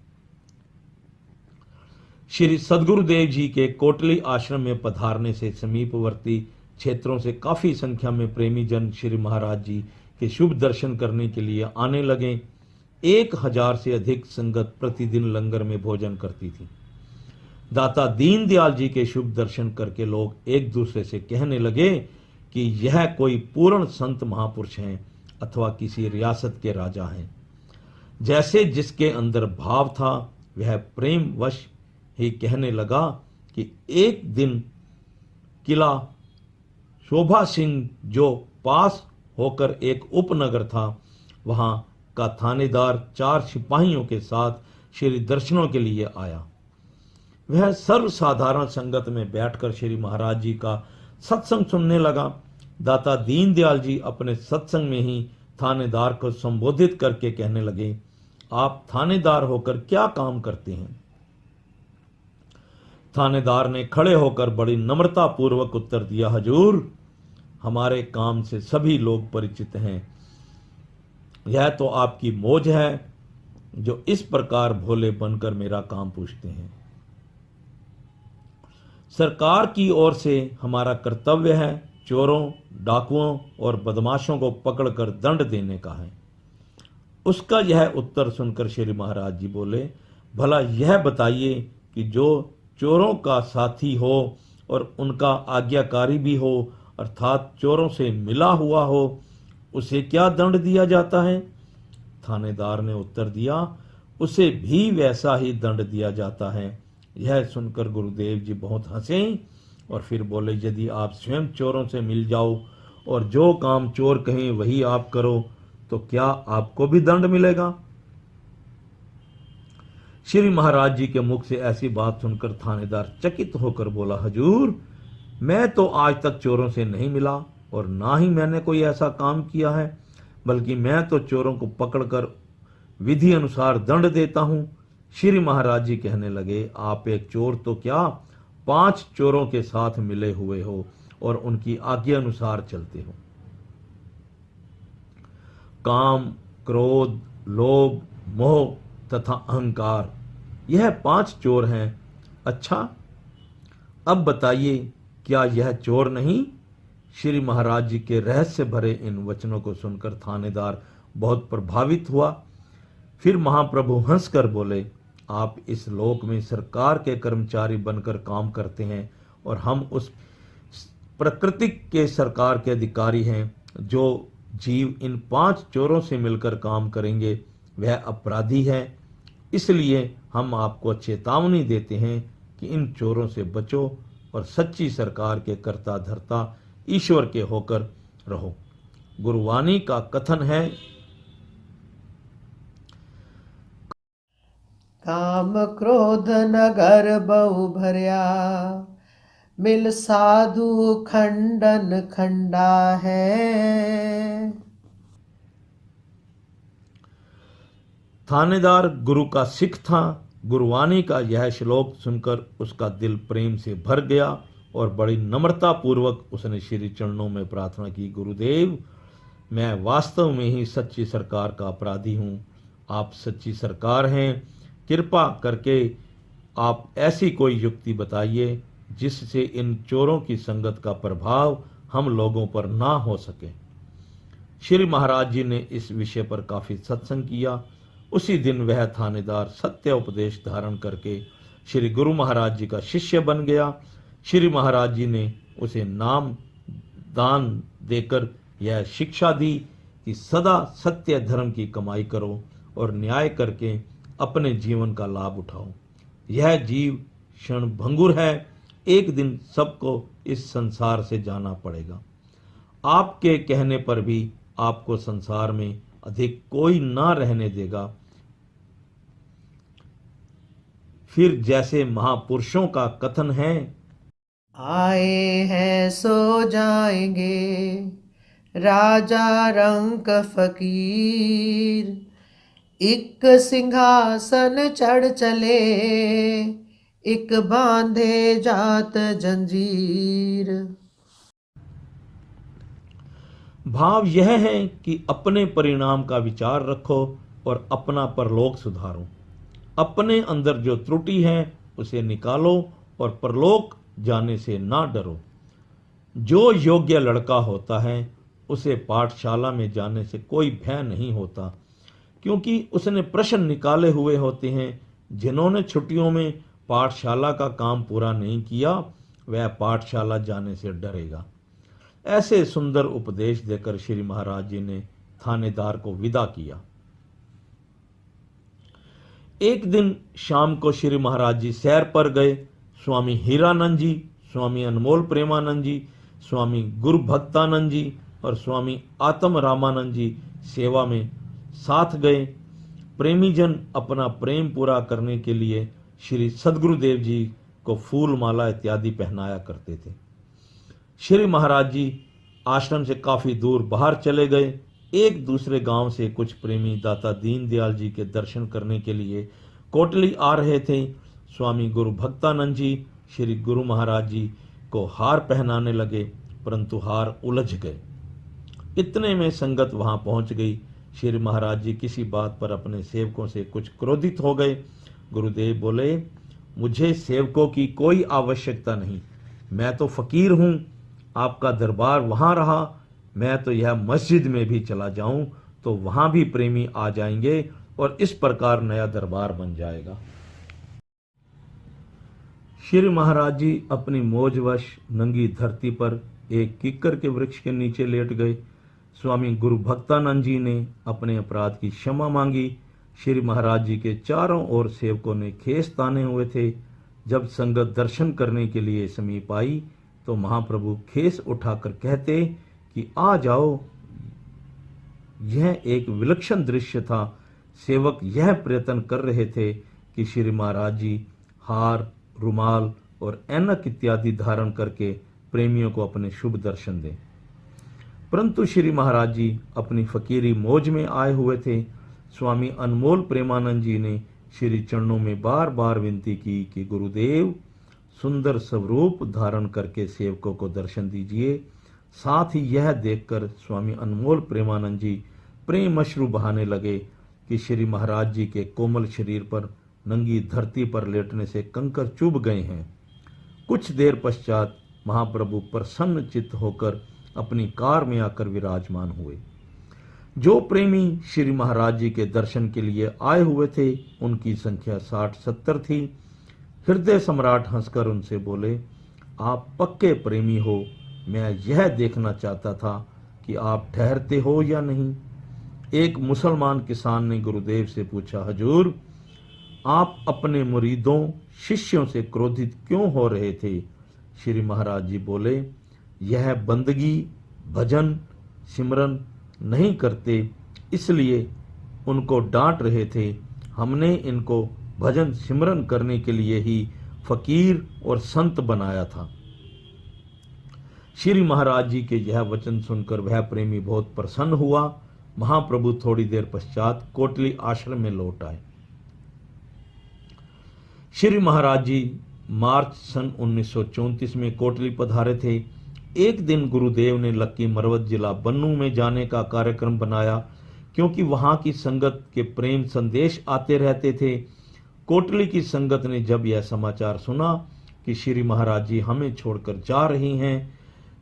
श्री सद्गुरुदेव जी के कोटली आश्रम में पधारने से समीपवर्ती क्षेत्रों से काफ़ी संख्या में प्रेमी जन श्री महाराज जी के शुभ दर्शन करने के लिए आने लगे। 1000 से अधिक संगत प्रतिदिन लंगर में भोजन करती थी। दाता दीनदयाल जी के शुभ दर्शन करके लोग एक दूसरे से कहने लगे कि यह कोई पूर्ण संत महापुरुष हैं अथवा किसी रियासत के राजा हैं। जैसे जिसके अंदर भाव था वह प्रेम वश ही कहने लगा कि एक दिन किला शोभा सिंह जो पास होकर एक उपनगर था, वहां का थानेदार 4 सिपाहियों के साथ श्री दर्शनों के लिए आया। वह सर्वसाधारण संगत में बैठकर श्री महाराज जी का सत्संग सुनने लगा। दाता दीनदयाल जी अपने सत्संग में ही थानेदार को संबोधित करके कहने लगे, आप थानेदार होकर क्या काम करते हैं? थानेदार ने खड़े होकर बड़ी नम्रता पूर्वक उत्तर दिया, हजूर, हमारे काम से सभी लोग परिचित हैं। यह तो आपकी मौज है जो इस प्रकार भोले बनकर मेरा काम पूछते हैं। सरकार की ओर से हमारा कर्तव्य है चोरों, डाकुओं और बदमाशों को पकड़कर दंड देने का है। उसका यह उत्तर सुनकर श्री महाराज जी बोले, भला यह बताइए कि जो चोरों का साथी हो और उनका आज्ञाकारी भी हो, अर्थात चोरों से मिला हुआ हो, उसे क्या दंड दिया जाता है? थानेदार ने उत्तर दिया, उसे भी वैसा ही दंड दिया जाता है। यह सुनकर गुरुदेव जी बहुत हंसे और फिर बोले, यदि आप स्वयं चोरों से मिल जाओ और जो काम चोर कहें वही आप करो तो क्या आपको भी दंड मिलेगा? श्री महाराज जी के मुख से ऐसी बात सुनकर थानेदार चकित होकर बोला, हजूर, मैं तो आज तक चोरों से नहीं मिला और ना ही मैंने कोई ऐसा काम किया है, बल्कि मैं तो चोरों को पकड़कर विधि अनुसार दंड देता हूं। श्री महाराज जी कहने लगे, आप एक चोर तो क्या 5 चोरों के साथ मिले हुए हो और उनकी आज्ञा अनुसार चलते हो। काम, क्रोध, लोभ, मोह तथा अहंकार, यह 5 चोर हैं। अच्छा, अब बताइए, क्या यह चोर नहीं? श्री महाराज जी के रहस्य भरे इन वचनों को सुनकर थानेदार बहुत प्रभावित हुआ। फिर महाप्रभु हंसकर बोले, आप इस लोक में सरकार के कर्मचारी बनकर काम करते हैं और हम उस प्रकृति के सरकार के अधिकारी हैं। जो जीव इन 5 चोरों से मिलकर काम करेंगे वह अपराधी है। इसलिए हम आपको चेतावनी देते हैं कि इन चोरों से बचो और सच्ची सरकार के कर्ता धर्ता ईश्वर के होकर रहो। गुरुवाणी का कथन है, काम क्रोध नगर बहु भर्या, मिल साधु खंडन खंडा है। थानेदार गुरु का सिख था। गुरुवाणी का यह श्लोक सुनकर उसका दिल प्रेम से भर गया और बड़ी नम्रता पूर्वक उसने श्री चरणों में प्रार्थना की, गुरुदेव, मैं वास्तव में ही सच्ची सरकार का अपराधी हूँ। आप सच्ची सरकार हैं। कृपा करके आप ऐसी कोई युक्ति बताइए जिससे इन चोरों की संगत का प्रभाव हम लोगों पर ना हो सके। श्री महाराज जी ने इस विषय पर काफी सत्संग किया। उसी दिन वह थानेदार सत्य उपदेश धारण करके श्री गुरु महाराज जी का शिष्य बन गया। श्री महाराज जी ने उसे नाम दान देकर यह शिक्षा दी कि सदा सत्य धर्म की कमाई करो और न्याय करके अपने जीवन का लाभ उठाओ। यह जीव क्षण भंगुर है, एक दिन सबको इस संसार से जाना पड़ेगा। आपके कहने पर भी आपको संसार में अधिक कोई ना रहने देगा। फिर जैसे महापुरुषों का कथन है, आए हैं सो जाएंगे, राजा रंक फकीर, एक सिंहासन चढ़ चले, एक बांधे जात जंजीर। भाव यह है कि अपने परिणाम का विचार रखो और अपना परलोक सुधारो। अपने अंदर जो त्रुटि है उसे निकालो और परलोक जाने से ना डरो। जो योग्य लड़का होता है उसे पाठशाला में जाने से कोई भय नहीं होता, क्योंकि उसने प्रश्न निकाले हुए होते हैं। जिन्होंने छुट्टियों में पाठशाला का काम पूरा नहीं किया वह पाठशाला जाने से डरेगा। ऐसे सुंदर उपदेश देकर श्री महाराज जी ने थानेदार को विदा किया। एक दिन शाम को श्री महाराज जी सैर पर गए। स्वामी हीरानंद जी, स्वामी अनमोल प्रेमानंद जी, स्वामी गुरु भक्तानंद जी और स्वामी आत्म रामानंद जी सेवा में साथ गए। प्रेमी जन अपना प्रेम पूरा करने के लिए श्री सद्गुरुदेव जी को फूल माला इत्यादि पहनाया करते थे। श्री महाराज जी आश्रम से काफी दूर बाहर चले गए। एक दूसरे गांव से कुछ प्रेमी दाता दीनदयाल जी के दर्शन करने के लिए कोटली आ रहे थे। स्वामी गुरु भक्तानंद जी श्री गुरु महाराज जी को हार पहनाने लगे, परंतु हार उलझ गए। इतने में संगत वहां पहुंच गई। श्री महाराज जी किसी बात पर अपने सेवकों से कुछ क्रोधित हो गए। गुरुदेव बोले, मुझे सेवकों की कोई आवश्यकता नहीं, मैं तो फकीर हूं। आपका दरबार वहां रहा, मैं तो यह मस्जिद में भी चला जाऊं तो वहां भी प्रेमी आ जाएंगे और इस प्रकार नया दरबार बन जाएगा। श्री महाराज जी अपनी मौजवश नंगी धरती पर एक किक्कर के वृक्ष के नीचे लेट गए। स्वामी गुरु भक्तानंद जी ने अपने अपराध की क्षमा मांगी। श्री महाराज जी के चारों ओर सेवकों ने खेस ताने हुए थे। जब संगत दर्शन करने के लिए समीप आई तो महाप्रभु खेस उठाकर कहते कि आ जाओ। यह एक विलक्षण दृश्य था। सेवक यह प्रयत्न कर रहे थे कि श्री महाराज जी हार, रुमाल और ऐनक इत्यादि धारण करके प्रेमियों को अपने शुभ दर्शन दें, परंतु श्री महाराज जी अपनी फकीरी मौज में आए हुए थे। स्वामी अनमोल प्रेमानंद जी ने श्री चरणों में बार बार विनती की कि गुरुदेव सुंदर स्वरूप धारण करके सेवकों को दर्शन दीजिए। साथ ही यह देखकर स्वामी अनमोल प्रेमानंद जी प्रेम अश्रु बहाने लगे कि श्री महाराज जी के कोमल शरीर पर नंगी धरती पर लेटने से कंकर चुभ गए हैं। कुछ देर पश्चात महाप्रभु प्रसन्न चित्त होकर अपनी कार में आकर विराजमान हुए। जो प्रेमी श्री महाराज जी के दर्शन के लिए आए हुए थे उनकी संख्या 60-70 थी। हृदय सम्राट हंसकर उनसे बोले, आप पक्के प्रेमी हो, मैं यह देखना चाहता था कि आप ठहरते हो या नहीं। एक मुसलमान किसान ने गुरुदेव से पूछा, हजूर आप अपने मुरीदों शिष्यों से क्रोधित क्यों हो रहे थे। श्री महाराज जी बोले, यह बंदगी भजन सिमरन नहीं करते इसलिए उनको डांट रहे थे। हमने इनको भजन सिमरन करने के लिए ही फकीर और संत बनाया था। श्री महाराज जी के यह वचन सुनकर वह प्रेमी बहुत प्रसन्न हुआ। महाप्रभु थोड़ी देर पश्चात कोटली आश्रम में लौट आए। श्री महाराज जी मार्च सन 1934 में कोटली पधारे थे। एक दिन गुरुदेव ने लक्की मरवत जिला बन्नू में जाने का कार्यक्रम बनाया, क्योंकि वहां की संगत के प्रेम संदेश आते रहते थे। कोटली की संगत ने जब यह समाचार सुना कि श्री महाराज जी हमें छोड़कर जा रही हैं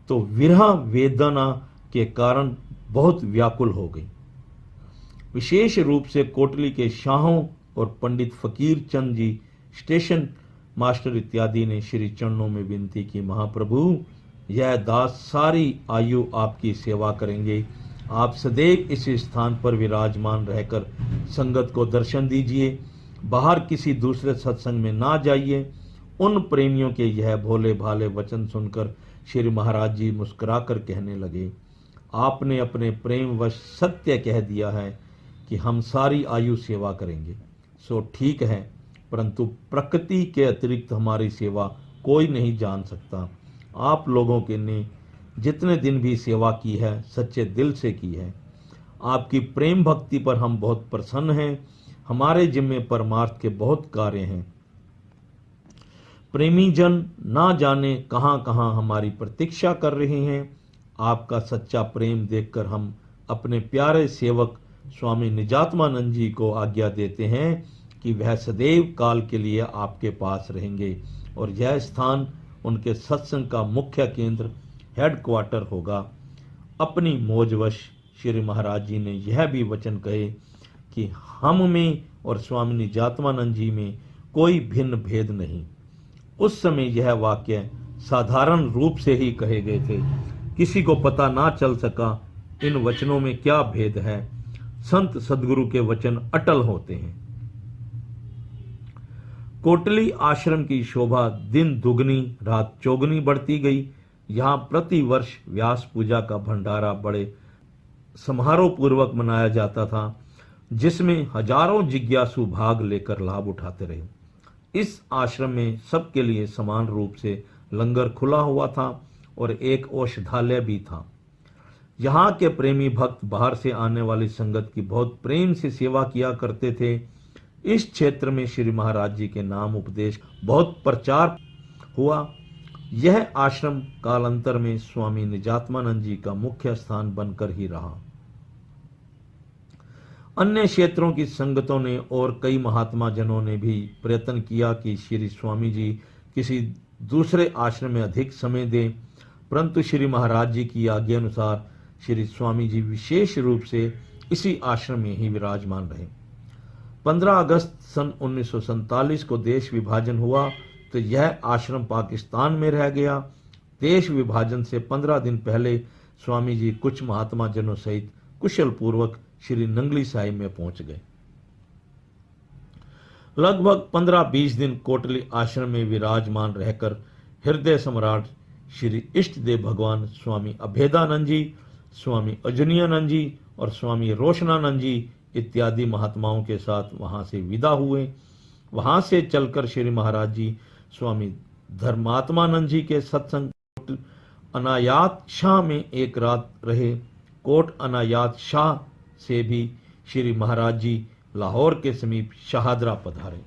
तो विरह वेदना के कारण बहुत व्याकुल हो गई। विशेष रूप से कोटली के शाहों और पंडित फकीर चंद जी, स्टेशन मास्टर इत्यादि ने श्री चरणों में विनती की, महाप्रभु यह दास सारी आयु आपकी सेवा करेंगे। आप सदैव इस स्थान पर विराजमान रहकर संगत को दर्शन दीजिए, बाहर किसी दूसरे सत्संग में ना जाइए। उन प्रेमियों के यह भोले भाले वचन सुनकर श्री महाराज जी मुस्कुराकर कहने लगे, आपने अपने प्रेमवश सत्य कह दिया है कि हम सारी आयु सेवा करेंगे, सो ठीक है, परंतु प्रकृति के अतिरिक्त हमारी सेवा कोई नहीं जान सकता। आप लोगों के ने जितने दिन भी सेवा की है सच्चे दिल से की है। आपकी प्रेम भक्ति पर हम बहुत प्रसन्न हैं। हमारे जिम्मे परमार्थ के बहुत कार्य हैं। प्रेमी जन ना जाने कहां कहां हमारी प्रतीक्षा कर रहे हैं। आपका सच्चा प्रेम देखकर हम अपने प्यारे सेवक स्वामी निजात्मानंद जी को आज्ञा देते हैं कि वह सदैव काल के लिए आपके पास रहेंगे और यह स्थान उनके सत्संग का मुख्य केंद्र हेडक्वार्टर होगा। अपनी मौजवश श्री महाराज जी ने यह भी वचन कहे कि हम में और स्वामी निजात्मानंद जी में कोई भिन्न भेद नहीं। उस समय यह वाक्य साधारण रूप से ही कहे गए थे, किसी को पता ना चल सका इन वचनों में क्या भेद है। संत सदगुरु के वचन अटल होते हैं। कोटली आश्रम की शोभा दिन दुगनी रात चौगनी बढ़ती गई। यहाँ प्रति वर्ष व्यास पूजा का भंडारा बड़े समारोह पूर्वक मनाया जाता था, जिसमें हजारों जिज्ञासु भाग लेकर लाभ उठाते रहे। इस आश्रम में सबके लिए समान रूप से लंगर खुला हुआ था और एक औषधालय भी था। यहाँ के प्रेमी भक्त बाहर से आने वाली संगत की बहुत प्रेम से सेवा किया करते थे। इस क्षेत्र में श्री महाराज जी के नाम उपदेश बहुत प्रचार हुआ। यह आश्रम कालांतर में स्वामी निजात्मानंद जी का मुख्य स्थान बनकर ही रहा। अन्य क्षेत्रों की संगतों ने और कई महात्मा जनों ने भी प्रयत्न किया कि श्री स्वामी जी किसी दूसरे आश्रम में अधिक समय दें, परंतु श्री महाराज जी की आज्ञा अनुसार श्री स्वामी जी विशेष रूप से इसी आश्रम में ही विराजमान रहे। 15 अगस्त सन 1947 को देश विभाजन हुआ तो यह आश्रम पाकिस्तान में रह गया। देश विभाजन से 15 दिन पहले स्वामी जी कुछ महात्मा जनों सहित कुशल पूर्वक श्री नंगली साहिब में पहुंच गए। लगभग 15-20 दिन कोटली आश्रम में विराजमान रहकर हृदय सम्राट श्री इष्ट देव भगवान स्वामी अभेदानंद जी, स्वामी अजनियानंद जी और स्वामी रोशनानंद जी इत्यादि महात्माओं के साथ वहां से विदा हुए। वहां से चलकर श्री महाराज जी स्वामी धर्मात्मानंद जी के सत्संग कोट अनायात शाह में एक रात रहे। कोट अनायात शाह से भी श्री महाराज जी लाहौर के समीप शाहदरा पधारे।